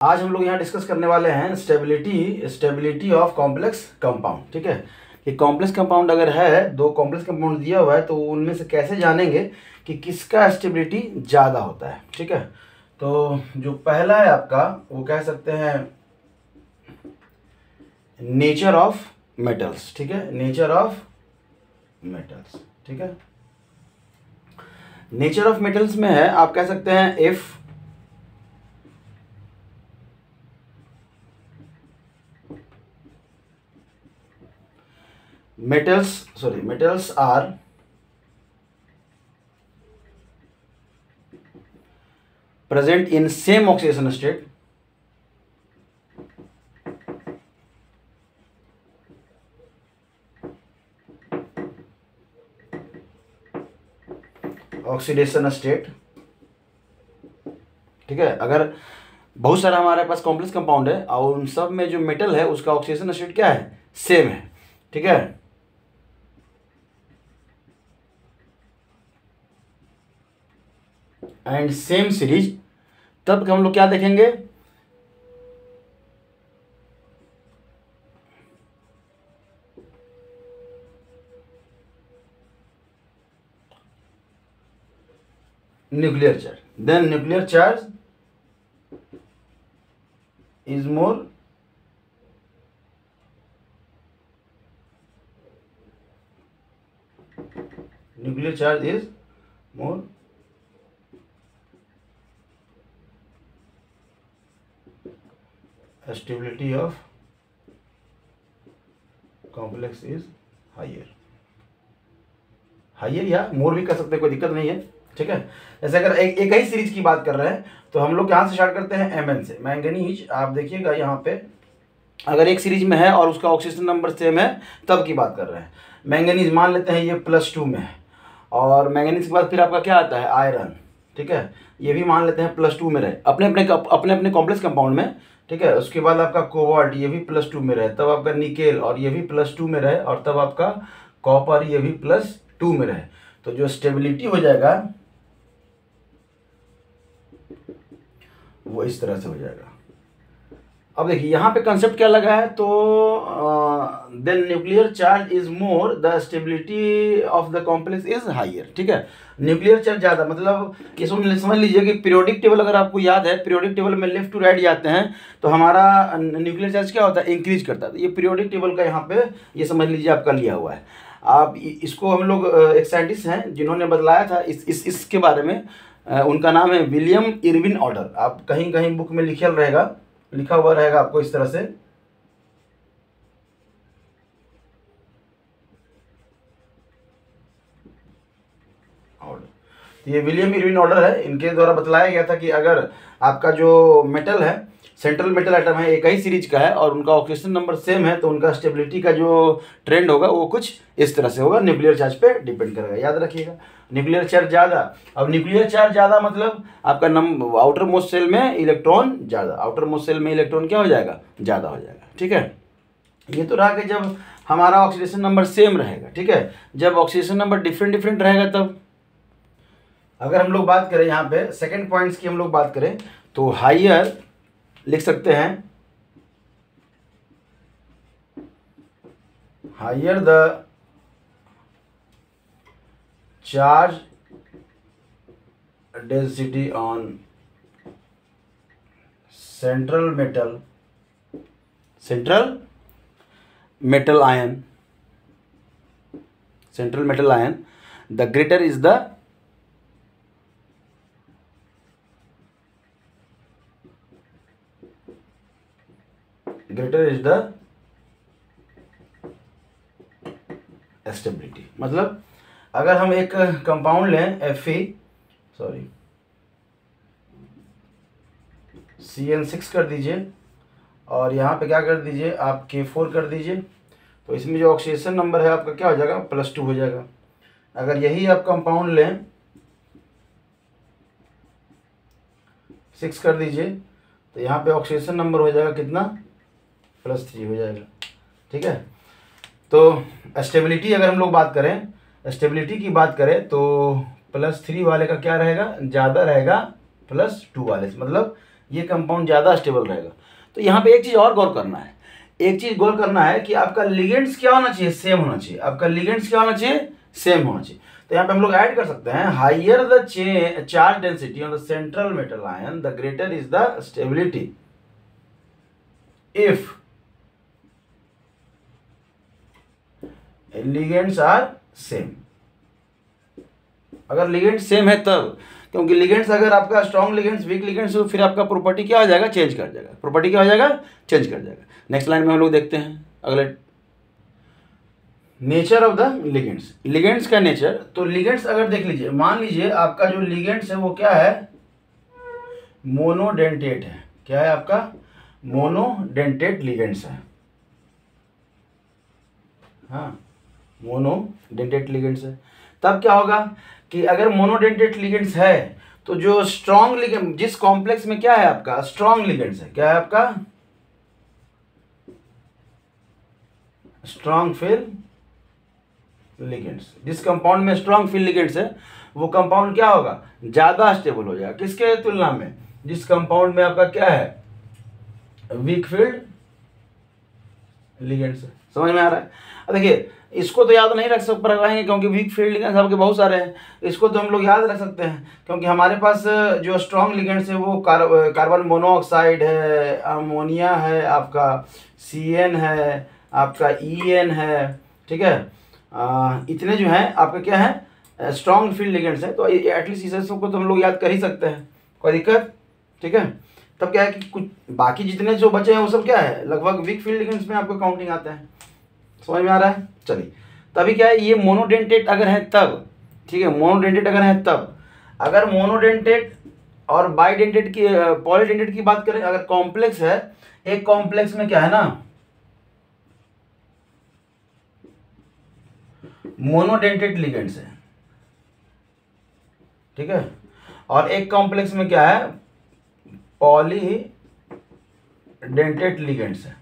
आज हम लोग यहाँ डिस्कस करने वाले हैं स्टेबिलिटी ऑफ कॉम्प्लेक्स कंपाउंड। ठीक है, कि कॉम्प्लेक्स कंपाउंड अगर है, दो कॉम्प्लेक्स कंपाउंड दिया हुआ है, तो उनमें से कैसे जानेंगे कि किसका स्टेबिलिटी ज़्यादा होता है। ठीक है, तो जो पहला है आपका, वो कह सकते हैं नेचर ऑफ मेटल्स। ठीक है, नेचर ऑफ मेटल्स। ठीक है, नेचर ऑफ मेटल्स में है, आप कह सकते हैं if metals are present in same oxidation state, ठीक है, अगर बहुत सारा हमारे पास कॉम्प्लेक्स कंपाउंड है और उन सब में जो मेटल है उसका ऑक्सीडेशन स्टेट क्या है, सेम है। ठीक है, एंड सेम सीरीज, तब हम लोग क्या देखेंगे, nuclear charge, then nuclear charge is more stability of complex is higher या मोर भी कर सकते हैं, कोई दिक्कत नहीं है। ठीक है, जैसे अगर एक ही सीरीज की बात कर रहे हैं तो हम लोग यहाँ से स्टार्ट करते हैं Mn से, मैंगनीज। आप देखिएगा यहाँ पे अगर एक सीरीज में है और उसका ऑक्सीजन नंबर सेम है तब की बात कर रहे हैं। मैंगनीज मान लेते हैं ये +2 में है, और मैंगनीज के बाद फिर आपका क्या आता है, आयरन। ठीक है, ये भी मान लेते हैं +2 में रहे अपने अपने कॉम्प्लेक्स कंपाउंड में। ठीक है, उसके बाद आपका कोबाल्ट, ये भी +2 में रहे, तब आपका निकेल, और ये भी +2 में रहे, और तब आपका कॉपर, ये भी +2 में रहे, तो जो स्टेबिलिटी हो जाएगा वो इस तरह से हो जाएगा। अब देखिए यहाँ पे कंसेप्ट क्या लगा है, तो then nuclear charge is more, the stability of the complex is higher. ठीक है, न्यूक्लियर चार्ज ज़्यादा, मतलब ये समझ लीजिए कि पीरियोडिक टेबल अगर आपको याद है, पीरियोडिक टेबल में लेफ्ट टू राइट जाते हैं तो हमारा न्यूक्लियर चार्ज क्या होता है, इंक्रीज करता है। तो ये पीरियोडिक टेबल का यहाँ पे ये समझ लीजिए आपका लिया हुआ है। आप इसको, हम लोग एक साइंटिस्ट हैं जिन्होंने बतलाया था इसके बारे में, उनका नाम है विलियम इरविन ऑर्डर। आप कहीं कहीं बुक में लिखा हुआ रहेगा आपको इस तरह से। तो ये विलियम इरविन ऑर्डर है, इनके द्वारा बतलाया गया था कि अगर आपका जो मेटल है, सेंट्रल मेटल आइटम है, एक ही सीरीज का है और उनका ऑक्सीजन नंबर सेम है, तो उनका स्टेबिलिटी का जो ट्रेंड होगा वो कुछ इस तरह से होगा, न्यूक्लियर चार्ज पे डिपेंड करेगा। याद रखिएगा, न्यूक्लियर चार्ज ज़्यादा। अब न्यूक्लियर चार्ज ज़्यादा मतलब आपका आउटर मोस्ट सेल में इलेक्ट्रॉन ज़्यादा, आउटर मोस्ट सेल में इलेक्ट्रॉन क्या हो जाएगा, ज़्यादा हो जाएगा। ठीक है, ये तो रहा कि जब हमारा ऑक्सीडेशन नंबर सेम रहेगा। ठीक है, जब ऑक्सीडेशन नंबर डिफरेंट रहेगा तब। अगर हम लोग बात करें यहाँ पे सेकेंड पॉइंट्स की, हम लोग बात करें तो हाइयर लिख सकते हैं, higher the charge density on central metal ion, the greater is the stability. मतलब अगर हम एक कंपाउंड लें CN6 कर दीजिए, और यहाँ पे क्या कर दीजिए आप K4 कर दीजिए, तो इसमें जो ऑक्सीडेशन नंबर है आपका क्या हो जाएगा, +2 हो जाएगा। अगर यही आप कंपाउंड लें 6 कर दीजिए, तो यहाँ पे ऑक्सीडेशन नंबर हो जाएगा कितना, +3 हो जाएगा। ठीक है, तो स्टेबिलिटी अगर हम लोग बात करें, स्टेबिलिटी की बात करें तो +3 वाले का क्या रहेगा, ज़्यादा रहेगा +2 वाले से, मतलब ये कंपाउंड ज़्यादा स्टेबल रहेगा। तो यहाँ पे एक चीज़ और गौर करना है, एक चीज़ गौर करना है कि आपका लिगेंड्स क्या होना चाहिए, सेम होना चाहिए। आपका लिगेंड्स क्या होना चाहिए, सेम होना चाहिए। तो यहाँ पे हम लोग ऐड कर सकते हैं, higher the charge density on the central metal ion the greater is the stability if ligands are same. अगर लिगेंड्स सेम है तब, क्योंकि लिगेंड्स अगर आपका स्ट्रॉन्ग लिगेंड्स वीक लिगेंड्स हो, फिर आपका प्रॉपर्टी क्या हो जाएगा, चेंज कर जाएगा। प्रॉपर्टी क्या हो जाएगा, चेंज कर जाएगा। नेक्स्ट लाइन में हम लोग देखते हैं अगले, nature of the ligands, ligands का नेचर। तो लिगेंड्स अगर देख लीजिए, मान लीजिए आपका जो लिगेंड्स है वो क्या है, मोनोडेंटेट है। क्या है आपका, मोनोडेंटेट लिगेंड्स है। हाँ, मोनोडेंटेट लिगेंड्स है। तब क्या होगा कि अगर मोनोडेंटेट लिगेंड्स है तो जो स्ट्रॉन्ग लिगेंड, जिस कॉम्प्लेक्स में क्या है आपका स्ट्रॉन्ग लिगेंड्स है, क्या है आपका स्ट्रॉन्ग फील्ड लिगेंड्स, जिस कंपाउंड में स्ट्रॉन्ग फील्ड लिगेंड्स है वो कंपाउंड क्या होगा, ज्यादा स्टेबल हो जाएगा। किसके तुलना में, जिस कंपाउंड में आपका क्या है, वीक फील्ड लिगेंड्स है। समझ में आ रहा है। देखिए इसको तो याद नहीं रख पाएंगे क्योंकि वीक फील्ड लिगेंड्स आपके बहुत सारे हैं। इसको तो हम लोग याद रख सकते हैं क्योंकि हमारे पास जो स्ट्रॉन्ग लिगेंड्स है वो कार्बन मोनोऑक्साइड है, अमोनिया है, आपका CN है, आपका EN है, ठीक है। इतने जो हैं आपके क्या है, स्ट्रॉन्ग फील्ड लिगेंड्स हैं। तो एटलीस्ट इस सबको तो हम लोग याद कर ही सकते हैं, कोई दिक्कत, ठीक है। तब क्या है कि कुछ बाकी जितने जो बचे हैं वो सब क्या है, लगभग वीक फील्ड लिगेंड्स में आपको काउंटिंग आते हैं। समझ में आ रहा है। चलिए तभी क्या है, ये मोनोडेंटेट अगर है तब, ठीक है, मोनोडेंटेट अगर है तब। अगर मोनोडेंटेट और बाइडेंटेट की, पॉलीडेंटेट की बात करें, अगर कॉम्प्लेक्स है, एक कॉम्प्लेक्स में क्या है ना, मोनोडेंटेट लिगेंड्स है, ठीक है, और एक कॉम्प्लेक्स में क्या है, पॉलीडेंटेट लिगेंड्स है।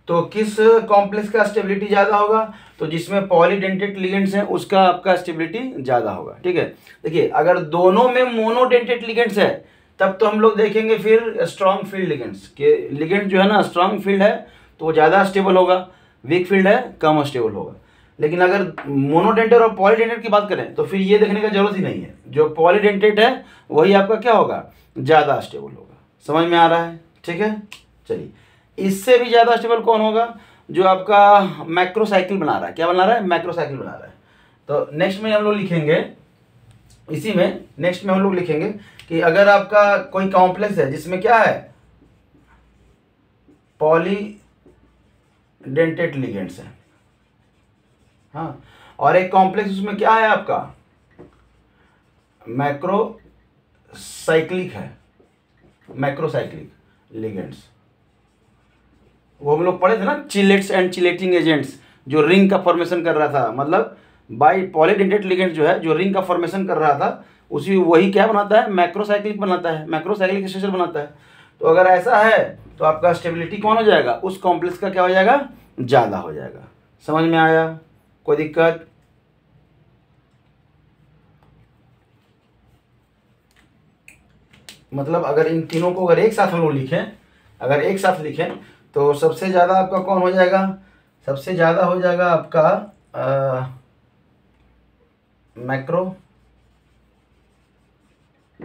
तो किस कॉम्प्लेक्स का स्टेबिलिटी ज़्यादा होगा, तो जिसमें पॉलीडेंटेट लिगेंड्स हैं उसका आपका स्टेबिलिटी ज़्यादा होगा, ठीक है। देखिए अगर दोनों में मोनोडेंटेट लिगेंड्स है तब तो हम लोग देखेंगे फिर स्ट्रॉन्ग फील्ड लिगेंड्स के, लिगेंड जो है ना स्ट्रॉन्ग फील्ड है तो वो ज़्यादा स्टेबल होगा, वीक फील्ड है कम स्टेबल होगा। लेकिन अगर मोनोडेंटेट और पॉलीडेंटेट की बात करें तो फिर ये देखने का जरूरत ही नहीं है, जो पॉलीडेंटेट है वही आपका क्या होगा, ज़्यादा स्टेबल होगा। समझ में आ रहा है, ठीक है। चलिए इससे भी ज़्यादा स्टेबल कौन होगा, जो आपका मैक्रोसाइकिल बना रहा है। क्या बना रहा है, मैक्रोसाइकिल बना रहा है। तो नेक्स्ट में हम लोग लिखेंगे, इसी में नेक्स्ट में हम लोग लिखेंगे कि अगर आपका कोई कॉम्प्लेक्स है जिसमें क्या है, पॉलीडेंटेट लिगेंड्स है, हाँ, और एक कॉम्प्लेक्स उसमें क्या है आपका मैक्रोसाइक्लिक है, मैक्रोसाइक्लिक लिगेंड्स। वो हम लोग पढ़े थे ना, चिलेट्स एंड चिलेटिंग एजेंट्स, जो रिंग का फॉर्मेशन कर रहा था, मतलब बाई पॉलीडेंटेट लिगेंड जो है जो रिंग का फॉर्मेशन कर रहा था उसी, वही क्या बनाता है, मैक्रोसाइक्लिक बनाता है, मैक्रोसाइक्लिक स्ट्रक्चर बनाता है। तो अगर ऐसा है तो आपका स्टेबिलिटी कौन हो जाएगा, उस कॉम्प्लेक्स का क्या हो जाएगा, ज़्यादा हो जाएगा। समझ में आया, कोई दिक्कत। मतलब अगर इन तीनों को अगर एक साथ हम लोग लिखें, अगर एक साथ लिखें तो सबसे ज़्यादा आपका कौन हो जाएगा, सबसे ज़्यादा हो जाएगा आपका मैक्रो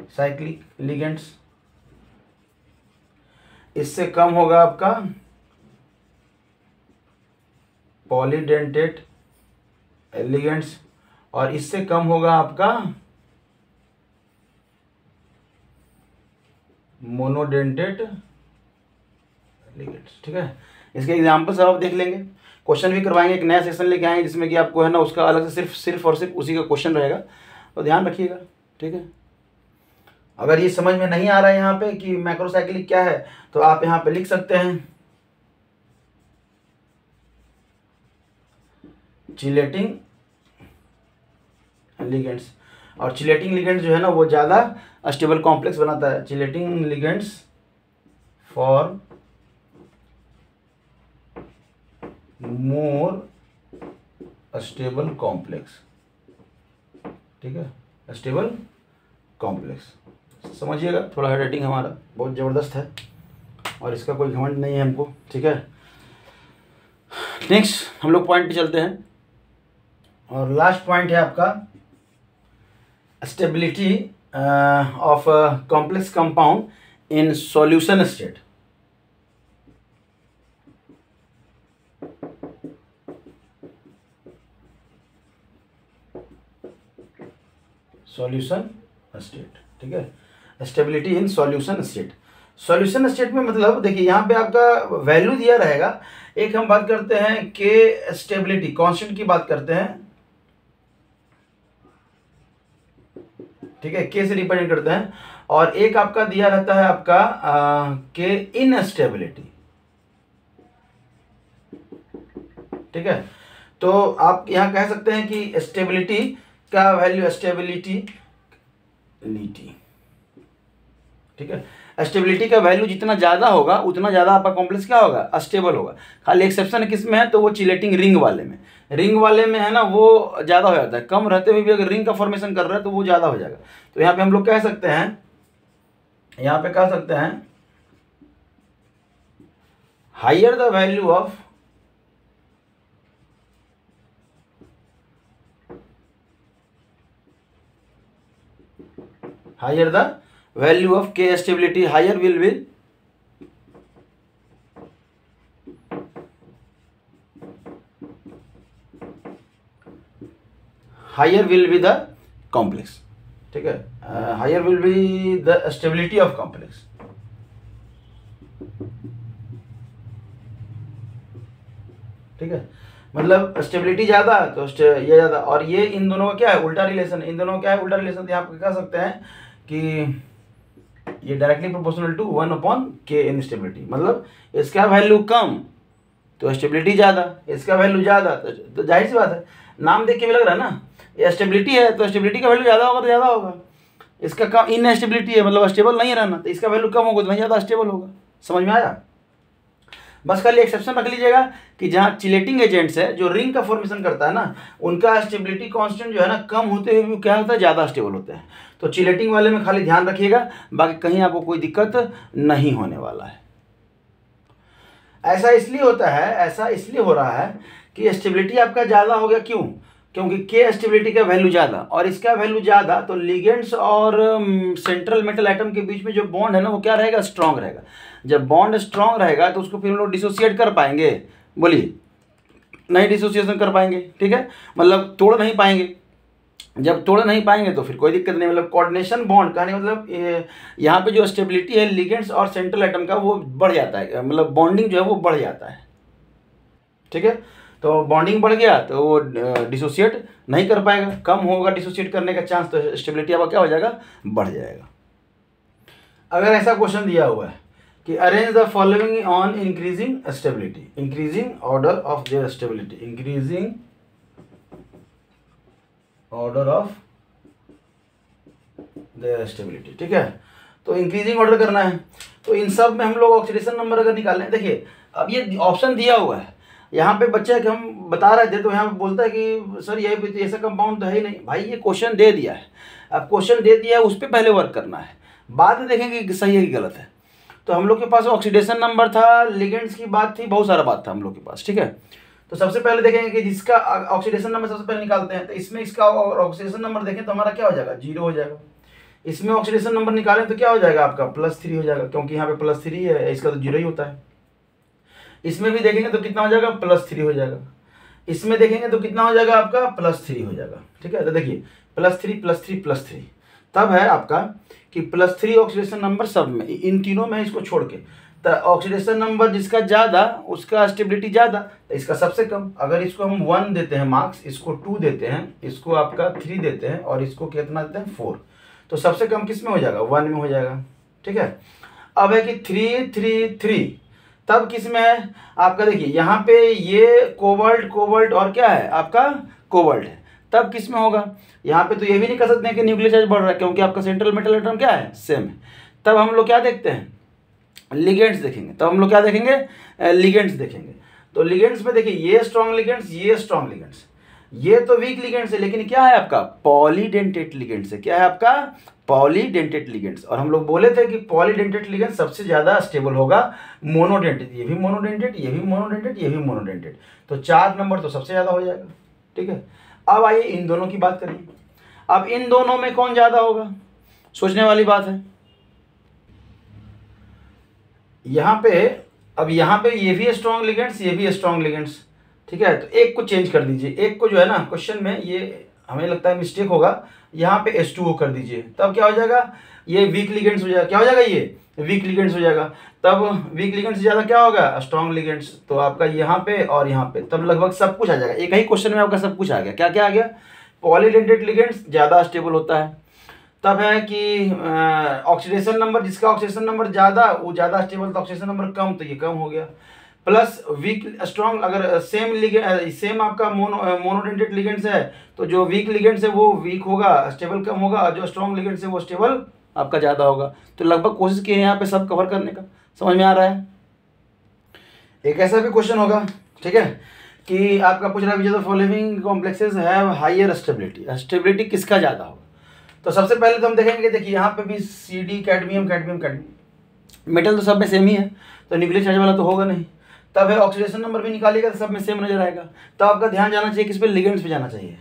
साइक्लिक लिगेंड्स, इससे कम होगा आपका पॉलीडेंटेट लिगेंड्स, और इससे कम होगा आपका मोनोडेंटेट लिगेंड्स, ठीक है। इसके एग्जाम्पल सब आप देख लेंगे, क्वेश्चन भी करवाएंगे, एक नया सेशन लेके आएंगे जिसमें कि आपको है ना उसका अलग से सिर्फ और सिर्फ उसी का क्वेश्चन रहेगा, तो ध्यान रखिएगा, ठीक है। अगर ये समझ में नहीं आ रहा है यहाँ पे कि मैक्रोसाइक्लिक क्या है तो आप यहाँ पे लिख सकते हैं चिलेटिंग लिगेंड्स, और चिलेटिंग लिगेंड्स जो है ना वो ज़्यादा स्टेबल कॉम्प्लेक्स बनाता है। Chelating ligands for more stable complex, ठीक है, स्टेबल कॉम्प्लेक्स। समझिएगा, थोड़ा हैंड राइटिंग हमारा बहुत ज़बरदस्त है और इसका कोई घमंड नहीं है हमको, ठीक है। नेक्स्ट हम लोग पॉइंट पे चलते हैं और लास्ट पॉइंट है आपका stability of complex compound in solution state. Solution state, ठीक है, stability in solution state. Solution state में मतलब देखिए यहाँ पे आपका वैल्यू दिया रहेगा। एक हम बात करते हैं के स्टेबिलिटी कांस्टेंट की बात करते हैं, ठीक है, के से रिप्रेजेंट करते हैं, और एक आपका दिया रहता है आपका के इनस्टेबिलिटी, ठीक है। तो आप यहाँ कह सकते हैं कि स्टेबिलिटी का वैल्यू स्टेबिलिटी, ठीक है, स्टेबिलिटी का वैल्यू जितना ज़्यादा होगा उतना ज़्यादा आपका कॉम्प्लेक्स क्या होगा, अस्टेबल होगा। खाली एक्सेप्शन किस में है, तो वो चिलेटिंग रिंग वाले में, रिंग वाले में है ना, वो ज़्यादा हो जाता है। कम रहते हुए भी अगर रिंग का फॉर्मेशन कर रहा है तो वो ज़्यादा हो जाएगा। तो यहाँ पे हम लोग कह सकते हैं, यहाँ पे कह सकते हैं higher the value of higher the value of K stability, higher will be the complex, ठीक है, higher will be the stability of complex, ठीक है। मतलब स्टेबिलिटी ज़्यादा तो ये ज़्यादा, और ये इन दोनों का क्या है, उल्टा रिलेशन। इन दोनों का क्या है, उल्टा रिलेशन। यहाँ पे कह सकते हैं कि ये directly proportional to 1/K in stability. मतलब इसका वैल्यू कम तो स्टेबिलिटी ज़्यादा, इसका वैल्यू ज़्यादा तो जाहिर सी बात है, नाम देख के भी लग रहा है ना, ये स्टेबिलिटी है तो स्टेबिलिटी का वैल्यू ज़्यादा होगा तो ज़्यादा होगा। इसका कम इनस्टेबिलिटी है, मतलब स्टेबल नहीं रहना, तो इसका वैल्यू कम होगा तो नहीं ज़्यादा स्टेबल होगा। समझ में आया? बस खाली एक्सेप्शन रख लीजिएगा कि जहाँ चिलेटिंग एजेंट्स है जो रिंग का फॉर्मेशन करता है ना, उनका स्टेबिलिटी कांस्टेंट जो है ना कम होते हुए भी क्या होता है, ज़्यादा स्टेबल होते हैं। तो चिलेटिंग वाले में खाली ध्यान रखिएगा, बाकी कहीं आपको कोई दिक्कत नहीं होने वाला है। ऐसा इसलिए होता है, ऐसा इसलिए हो रहा है कि स्टेबिलिटी आपका ज़्यादा हो गया। क्यों? क्योंकि के स्टेबिलिटी का वैल्यू ज़्यादा और इसका वैल्यू ज़्यादा, तो लिगेंड्स और सेंट्रल मेटल एटम के बीच में जो बॉन्ड है ना वो क्या रहेगा, स्ट्रांग रहेगा। जब बॉन्ड स्ट्रांग रहेगा तो उसको फिर हम लोग डिसोसिएट कर पाएंगे? बोलिए, नहीं डिसोसिएशन कर पाएंगे, ठीक है, मतलब तोड़ नहीं पाएंगे। जब तोड़ नहीं पाएंगे तो फिर कोई दिक्कत नहीं, मतलब कोऑर्डिनेशन बॉन्ड का नहीं, मतलब यहाँ पे जो स्टेबिलिटी है लिगेंड्स और सेंट्रल एटम का वो बढ़ जाता है, मतलब बॉन्डिंग जो है वो बढ़ जाता है, ठीक है। तो बॉन्डिंग बढ़ गया तो वो डिसोसिएट नहीं कर पाएगा, कम होगा डिसोसिएट करने का चांस, तो स्टेबिलिटी आपका क्या हो जाएगा, बढ़ जाएगा। अगर ऐसा क्वेश्चन दिया हुआ है कि arrange the following on increasing stability, increasing order of their stability, increasing order of their stability, ठीक है। तो इंक्रीजिंग ऑर्डर करना है, तो इन सब में हम लोग ऑक्सीडेशन नंबर अगर निकालें, देखिए अब ये ऑप्शन दिया हुआ है यहाँ पे, बच्चे कि हम बता रहे थे तो यहाँ पे बोलता है कि सर ये भी ऐसा कंपाउंड तो है ही नहीं। भाई ये क्वेश्चन दे दिया है, अब क्वेश्चन दे दिया है उस पर पहले वर्क करना है, बाद में देखेंगे कि सही है कि गलत है। तो हम लोग के पास ऑक्सीडेशन नंबर था, लिगेंड्स की बात थी, बहुत सारा बात था हम लोग के पास, ठीक है। तो सबसे पहले देखेंगे कि जिसका ऑक्सीडेशन नंबर सबसे पहले निकालते हैं, तो इसमें इसका ऑक्सीडेशन नंबर देखें तो हमारा क्या हो जाएगा, 0 हो जाएगा। इसमें ऑक्सीडेशन नंबर निकालें तो क्या हो जाएगा आपका, +3 हो जाएगा, क्योंकि यहाँ पे +3 है, इसका तो 0 ही होता है। इसमें भी देखेंगे तो कितना हो जाएगा, +3 हो जाएगा। इसमें देखेंगे तो कितना हो जाएगा आपका, +3 हो जाएगा, ठीक है। तो देखिए +3 +3 +3, तब है आपका कि +3 ऑक्सीडेशन नंबर सब में, इन तीनों में इसको छोड़ के, तो ऑक्सीडेशन नंबर जिसका ज़्यादा उसका स्टेबिलिटी ज़्यादा, तो इसका सबसे कम। अगर इसको हम 1 देते हैं मार्क्स, इसको 2 देते हैं, इसको आपका 3 देते हैं, और इसको कितना देते हैं, 4, तो सबसे कम किस में हो जाएगा, 1 में हो जाएगा, ठीक है। अब है कि 3 3 3, तब किस में है आपका, देखिए यहाँ पे ये कोबाल्ट और क्या है आपका, कोबाल्ट है, तब किस में होगा। यहाँ पे तो ये भी नहीं कर सकते हैं कि न्यूक्लियर चार्ज बढ़ रहा है, क्योंकि आपका सेंट्रल मेटल एटम क्या है, सेम है। तब हम लोग क्या देखते हैं, लिगेंड्स देखेंगे। तब हम लोग क्या देखेंगे, लिगेंड्स देखेंगे। तो लिगेंड्स में देखिए ये स्ट्रॉन्ग लिगेंड्स, ये स्ट्रॉन्ग लिगेंड्स, ये तो वीक लिगेंड्स है, लेकिन क्या है आपका पॉलीडेंटेट लिगेंड्स है। क्या है आपका पॉलीडेंटेट लिगेंड्स। और हम लोग बोले थे कि पॉलीडेंटेट लिगेंड सबसे ज़्यादा स्टेबल होगा मोनोडेंटेट। ये भी मोनोडेंटेट, ये भी मोनोडेंटेट, ये भी मोनोडेंटेट, तो 4 नंबर तो सबसे ज़्यादा हो जाएगा। ठीक है, अब आइए इन दोनों की बात करिए। अब इन दोनों में कौन ज़्यादा होगा, सोचने वाली बात है। यहाँ पे ये भी स्ट्रॉन्ग लिगेंड्स, ये भी स्ट्रॉन्ग लिगेंड्स। ठीक है, तो एक को चेंज कर दीजिए, एक को जो है ना क्वेश्चन में ये हमें लगता है मिस्टेक होगा, यहाँ पे H2O कर दीजिए, तब क्या हो जाएगा, ये वीक लिगेंड्स हो जाएगा। क्या हो जाएगा, ये वीक लिगेंड्स हो जाएगा। तब वीक लिगेंड्स से ज़्यादा क्या होगा, स्ट्रॉन्ग लिगेंड्स। तो आपका यहाँ पे और यहाँ पे तब लगभग सब कुछ आ जाएगा। एक ही क्वेश्चन में आपका सब कुछ आ गया। क्या क्या आ गया, पॉलीडेंटेट लिगेंड्स ज़्यादा स्टेबल होता है। तब है कि ऑक्सीडेशन नंबर, जिसका ऑक्सीडेशन नंबर ज़्यादा वो ज़्यादा स्टेबल, तो ऑक्सीडेशन नंबर कम तो ये कम हो गया। प्लस वीक स्ट्रॉन्ग, अगर सेम आपका मोनोडेंटेट लिगेंड्स है तो जो वीक लिगेंड्स है वो वीक होगा, स्टेबल कम होगा, और जो स्ट्रॉन्ग लिगेंड्स है वो स्टेबल आपका ज़्यादा होगा। तो लगभग कोशिश की है यहाँ पे सब कवर करने का। समझ में आ रहा है। एक ऐसा भी क्वेश्चन होगा, ठीक है, कि आपका पूछ रहा है which of the following complexes have higher stability. Stability किसका ज़्यादा होगा, तो सबसे पहले तो हम देखेंगे, देखिए यहाँ पे भी CD cadmium cadmium cadmium, metal तो सब में सेम ही है, तो न्यूक्लियर चार्ज वाला तो होगा नहीं। तब है ऑक्सीडेशन नंबर भी निकालिएगा तो सब में सेम नजर आएगा। तो आपका ध्यान जाना चाहिए किस पे, लिगेंड्स पे जाना चाहिए।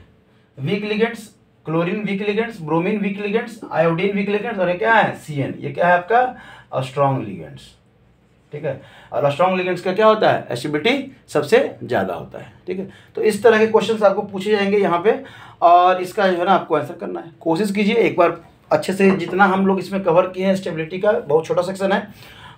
Weak ligands, chlorine weak ligands, bromine weak ligands, iodine weak ligands, और ये क्या है CN, ये क्या है आपका स्ट्रॉन्ग लिगेंड्स। ठीक है, और स्ट्रॉन्ग लिगेंड्स का क्या होता है, एसिडिटी सबसे ज़्यादा होता है। ठीक है, तो इस तरह के क्वेश्चंस आपको पूछे जाएंगे यहाँ पे, और इसका जो है ना आपको आंसर करना है। कोशिश कीजिए एक बार अच्छे से, जितना हम लोग इसमें कवर किए हैं स्टेबिलिटी का, बहुत छोटा सेक्शन है,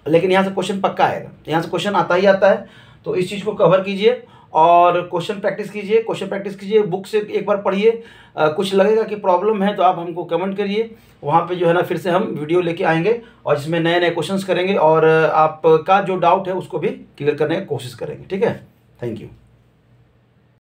लेकिन यहाँ से क्वेश्चन पक्का आएगा, यहाँ से क्वेश्चन आता ही आता है। तो इस चीज़ को कवर कीजिए और क्वेश्चन प्रैक्टिस कीजिए, बुक से एक बार पढ़िए। कुछ लगेगा कि प्रॉब्लम है तो आप हमको कमेंट करिए, वहाँ पे जो है ना फिर से हम वीडियो लेके आएंगे और इसमें नए नए क्वेश्चंस करेंगे, और आपका जो डाउट है उसको भी क्लियर करने की कोशिश करेंगे। ठीक है, थैंक यू।